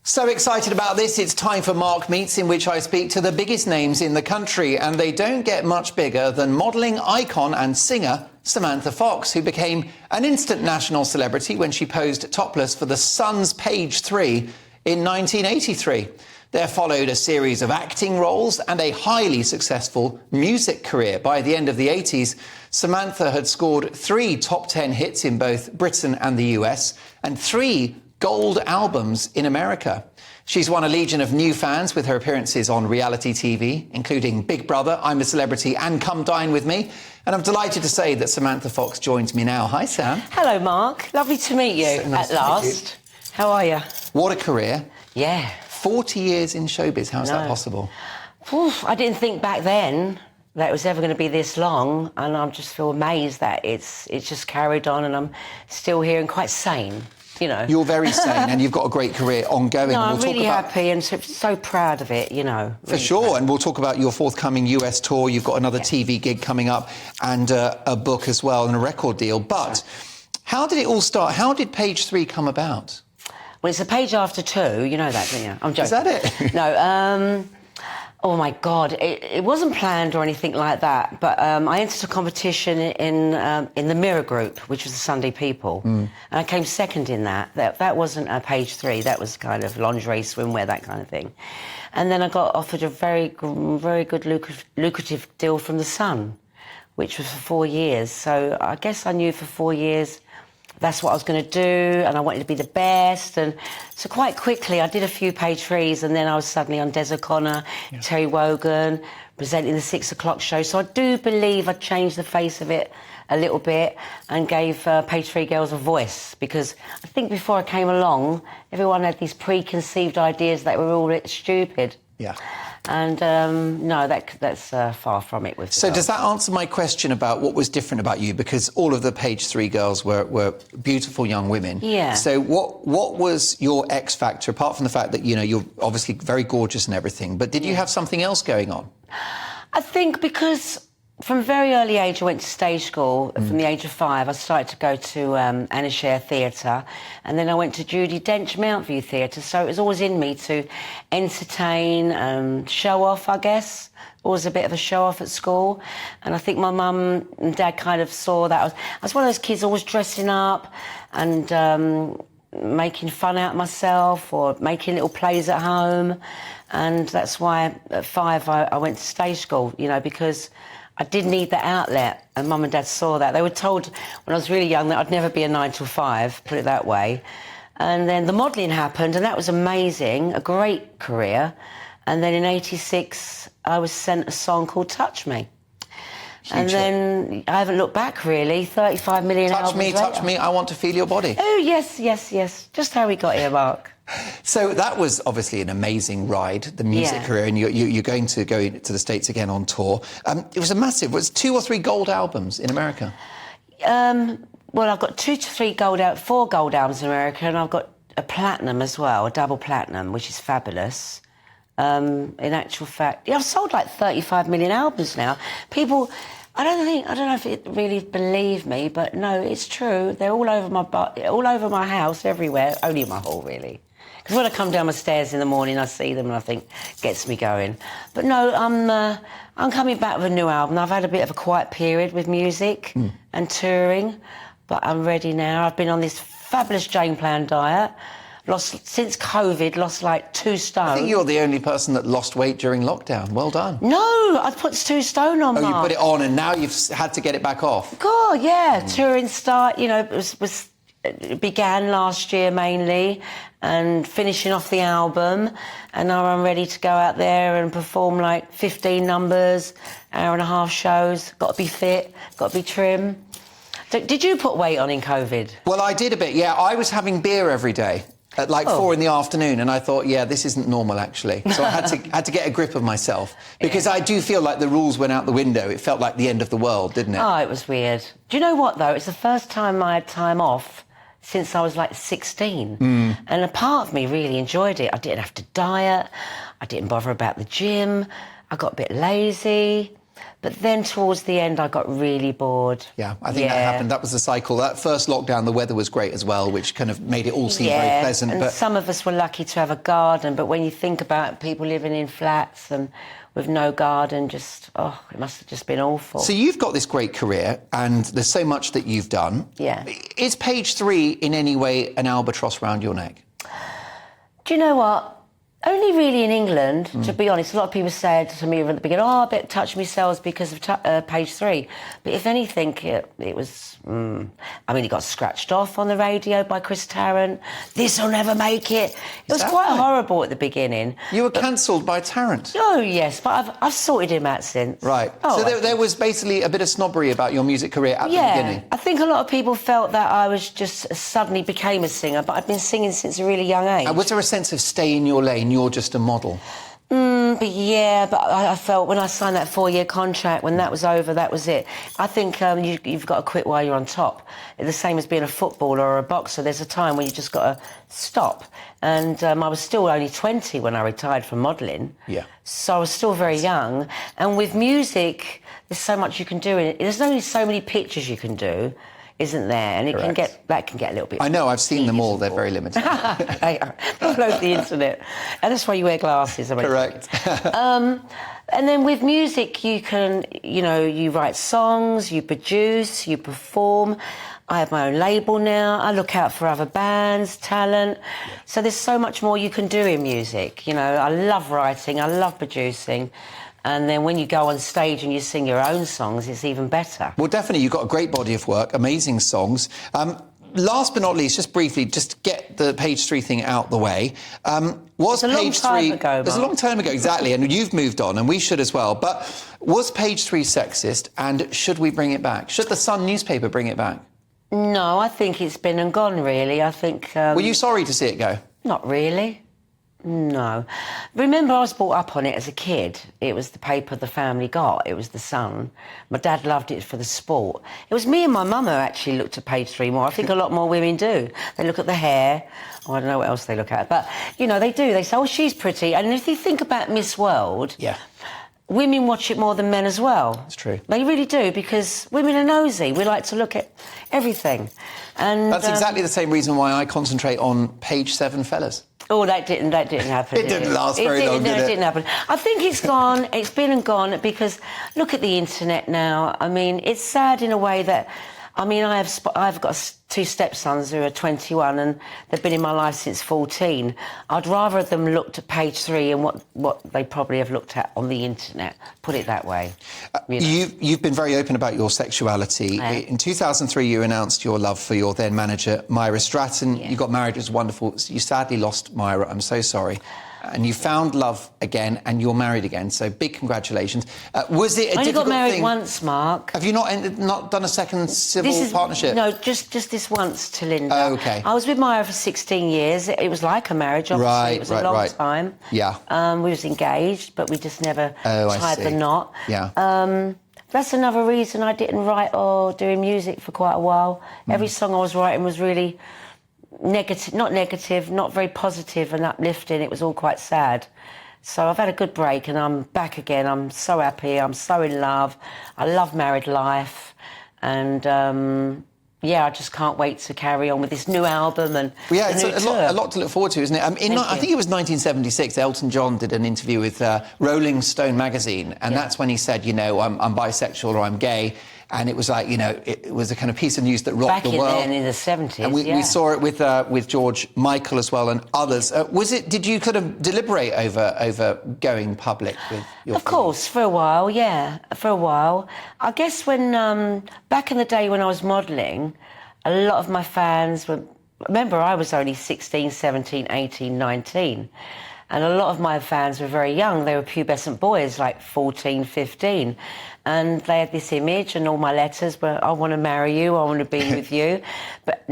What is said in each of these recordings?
So excited about this. It's time for Mark Meets, in which I speak to the biggest names in the country, and they don't get much bigger than modelling icon and singer Samantha Fox, who became an instant national celebrity when she posed topless for The Sun's Page 3 in 1983. There followed a series of acting roles and a highly successful music career. By the end of the 80s, Samantha had scored 3 top 10 hits in both Britain and the US, and 3 gold albums in America. She's won a legion of new fans with her appearances on reality TV, including Big Brother, I'm a Celebrity and Come Dine With Me. And I'm delighted to say that Samantha Fox joins me now. Hi, Sam. Hello, Mark. Lovely to meet you So nice at last. How are you? What a career. Yeah. 40 years in showbiz. How's that possible? Oof, I didn't think back then that it was ever going to be this long, and I just feel amazed that it's just carried on, and I'm still here and quite sane. You know. You're very sane, and you've got a great career ongoing. No, and I'm really happy and so proud of it, you know. For sure, and we'll talk about your forthcoming US tour. You've got another TV gig coming up and a book as well and a record deal. But how did it all start? How did Page 3 come about? Well, it's a page after 2, you know that, don't you? I'm joking. Is that it? No, oh my God, it wasn't planned or anything like that, but I entered a competition in the Mirror Group, which was the Sunday People, and I came second in that. That wasn't a Page 3, that was kind of lingerie, swimwear, that kind of thing. And then I got offered a very good lucrative deal from The Sun, which was for 4 years. So I guess I knew for 4 years that's what I was going to do, and I wanted to be the best. And so quite quickly I did a few Page 3s, and then I was suddenly on Des O'Connor, Terry Wogan, presenting the 6 o'clock show. So I do believe I changed the face of it a little bit and gave Page 3 girls a voice, because I think before I came along, everyone had these preconceived ideas that were all a bit stupid. Yeah. And no, that's far from it. With so does that answer my question about what was different about you? Because all of the Page 3 girls were beautiful young women. Yeah. So what was your X factor, apart from the fact that, you know, you're obviously very gorgeous and everything, but did you have something else going on? I think because from a very early age I went to stage school. From the age of 5 I started to go to Anna Scher Theatre, and then I went to Judi Dench Mountview Theatre, so it was always in me to entertain, show off, I guess. Always a bit of a show off at school, and I think my mum and dad kind of saw that. I was one of those kids always dressing up and making fun out of myself or making little plays at home, and that's why at 5 I went to stage school, you know, because I did need that outlet, and Mum and Dad saw that. They were told when I was really young that I'd never be a 9 till 5, put it that way. And then the modelling happened, and that was amazing, a great career. And then in '86, I was sent a song called Touch Me. Huge and then hit. I haven't looked back, really. 35 million albums later. Touch me, I want to feel your body. Oh, yes, yes, yes. Just how we got here, Mark. So that was obviously an amazing ride, the music career, and you're going to go to the States again on tour. It was a massive, it was 2 or 3 gold albums in America? Well, I've got 4 gold albums in America, and I've got a platinum as well, a double platinum, which is fabulous. In actual fact, I've sold like 35 million albums now. People, I don't know if it really believe me, but no, it's true. They're all over my house, everywhere, only in my hall, really. Because when I come down my stairs in the morning, I see them and I think, gets me going. But no, I'm coming back with a new album. I've had a bit of a quiet period with music and touring, but I'm ready now. I've been on this fabulous Jane Plan diet. Since COVID, lost like 2 stone. I think you're the only person that lost weight during lockdown. Well done. No, I put 2 stone on, Mark. You put it on and now you've had to get it back off. God, yeah. Touring start, you know, it began last year mainly, and finishing off the album, and now I'm ready to go out there and perform like 15 numbers, hour-and-a-half shows. Got to be fit, got to be trim. Did you put weight on in COVID? Well, I did a bit, yeah. I was having beer every day at like 4 in the afternoon, and I thought, yeah, this isn't normal, actually. So I had to get a grip of myself, because I do feel like the rules went out the window. It felt like the end of the world, didn't it? Oh, it was weird. Do you know what, though? It's the first time I had time off since I was like 16. And a part of me really enjoyed it. I didn't have to diet. I didn't bother about the gym. I got a bit lazy. But then towards the end, I got really bored. Yeah, I think that happened. That was the cycle. That first lockdown, the weather was great as well, which kind of made it all seem very pleasant. And some of us were lucky to have a garden, but when you think about people living in flats and with no garden, it must have just been awful. So you've got this great career, and there's so much that you've done. Yeah. Is Page 3 in any way an albatross round your neck? Do you know what? Only really in England, to be honest. A lot of people said to me at the beginning, I bet touch me cells because of Page 3. But if anything, it was... I mean, it got scratched off on the radio by Chris Tarrant. This'll never make it. It was quite horrible at the beginning. You were cancelled by Tarrant? Oh, yes, but I've sorted him out since. Right. Oh, so there was basically a bit of snobbery about your music career at the beginning. I think a lot of people felt that I was just suddenly became a singer, but I've been singing since a really young age. And was there a sense of stay in your lane, you're just a model? But I felt when I signed that 4-year contract, when that was over, that was it. I think you've got to quit while you're on top. It's the same as being a footballer or a boxer. There's a time when you just got to stop. And I was still only 20 when I retired from modelling. Yeah. So I was still very young. And with music, there's so much you can do in it. There's only so many pictures you can do, isn't there? And that can get a little bit... I know, I've seen them all. They're very limited. All over the internet. And that's why you wear glasses. Correct. And then with music, you can, you write songs, you produce, you perform. I have my own label now. I look out for other bands, talent. Yeah. So there's so much more you can do in music. I love writing, I love producing. And then when you go on stage and you sing your own songs, it's even better. Well, definitely, you've got a great body of work, amazing songs. Last but not least, just briefly, just to get the Page 3 thing out the way. Was Page 3... It was a long time ago, exactly, and you've moved on, and we should as well. But was Page 3 sexist, and should we bring it back? Should the Sun newspaper bring it back? No, I think it's been and gone, really. I think... Were you sorry to see it go? Not really. No. Remember, I was brought up on it as a kid. It was the paper the family got. It was the Sun. My dad loved it for the sport. It was me and my mum who actually looked at Page 3 more. I think a lot more women do. They look at the hair. I don't know what else they look at. But, they do. They say, oh, she's pretty. And if you think about Miss World... Yeah. Women watch it more than men as well. That's true. They really do, because women are nosy. We like to look at everything. And that's exactly the same reason why I concentrate on Page 7 fellas. Oh, that didn't happen. It didn't last very long, did it? It didn't happen. I think it's gone. It's been and gone, because look at the internet now. I mean, it's sad in a way that... I've got 2 stepsons who are 21 and they've been in my life since 14. I'd rather them looked at Page 3 and what they probably have looked at on the internet, put it that way. You've been very open about your sexuality. Yeah. In 2003, you announced your love for your then manager, Myra Stratton. Yeah. You got married, it was wonderful. You sadly lost Myra, I'm so sorry. And you found love again, and you're married again. So big congratulations. Was it a difficult thing? I only got married once, Mark. Have you not done a second civil partnership? No, just this once to Linda. Oh, OK. I was with Myra for 16 years. It was like a marriage, obviously. Right, it was a long time. Yeah. We was engaged, but we just never tied the knot. Yeah. That's another reason I didn't write or do music for quite a while. Every song I was writing was really... negative, not very positive and uplifting. It was all quite sad. So I've had a good break and I'm back again. I'm so happy. I'm so in love. I love married life. And, I just can't wait to carry on with this new album. And it's a lot to look forward to, isn't it? I think it was 1976, Elton John did an interview with Rolling Stone magazine, and that's when he said, I'm bisexual or I'm gay. And it was like, it was a kind of piece of news that rocked the world. Back in the 70s, and we saw it with George Michael as well and others. Did you kind of deliberate over going public with your... Of course, for a while, yeah, for a while. I guess when, back in the day when I was modelling, a lot of my fans were... Remember, I was only 16, 17, 18, 19. And a lot of my fans were very young. They were pubescent boys, like 14, 15. And they had this image, and all my letters were, I want to marry you, I want to be with you. But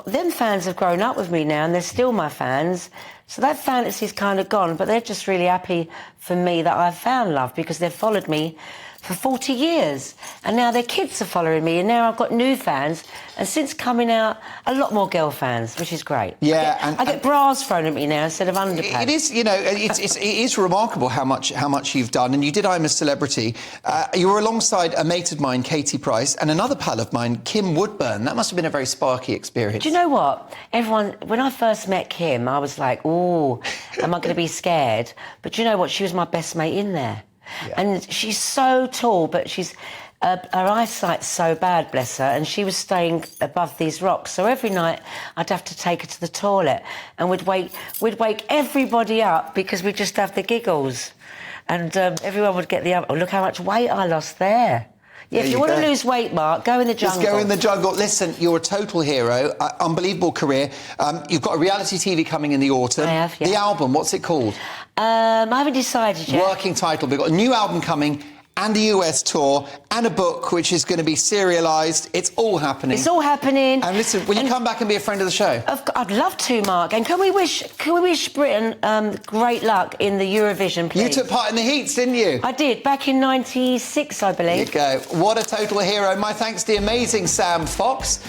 them fans have grown up with me now, and they're still my fans. So that fantasy's kind of gone, but they're just really happy for me that I've found love, because they've followed me for 40 years. And now their kids are following me, and now I've got new fans. And since coming out, a lot more girl fans, which is great. Yeah, I get bras thrown at me now instead of underpants. It is, you know, it is remarkable how much you've done. And you did I'm a Celebrity. You were alongside a mate of mine, Katie Price, and another pal of mine, Kim Woodburn. That must have been a very sparky experience. Do you know what? Everyone, when I first met Kim, I was like, oh, am I going to be scared? But do you know what? She was my best mate in there. Yeah. And she's so tall, but she's... her eyesight's so bad, bless her, and she was staying above these rocks. So every night I'd have to take her to the toilet, and we'd wake everybody up because we'd just have the giggles, and everyone would get oh, look how much weight I lost there. Yeah, if you want to lose weight, Mark, go in the jungle. Just go in the jungle. Listen, you're a total hero. Unbelievable career. You've got a reality TV coming in the autumn. I have, yeah. The album, what's it called? I haven't decided yet. Working title. We've got a new album coming, and a US tour, and a book which is going to be serialised. It's all happening. It's all happening. And listen, will you come back and be a friend of the show? I'd love to, Mark. And can we wish Britain great luck in the Eurovision, please? You took part in the heats, didn't you? I did, back in '96, I believe. There you go. What a total hero. My thanks to the amazing Sam Fox.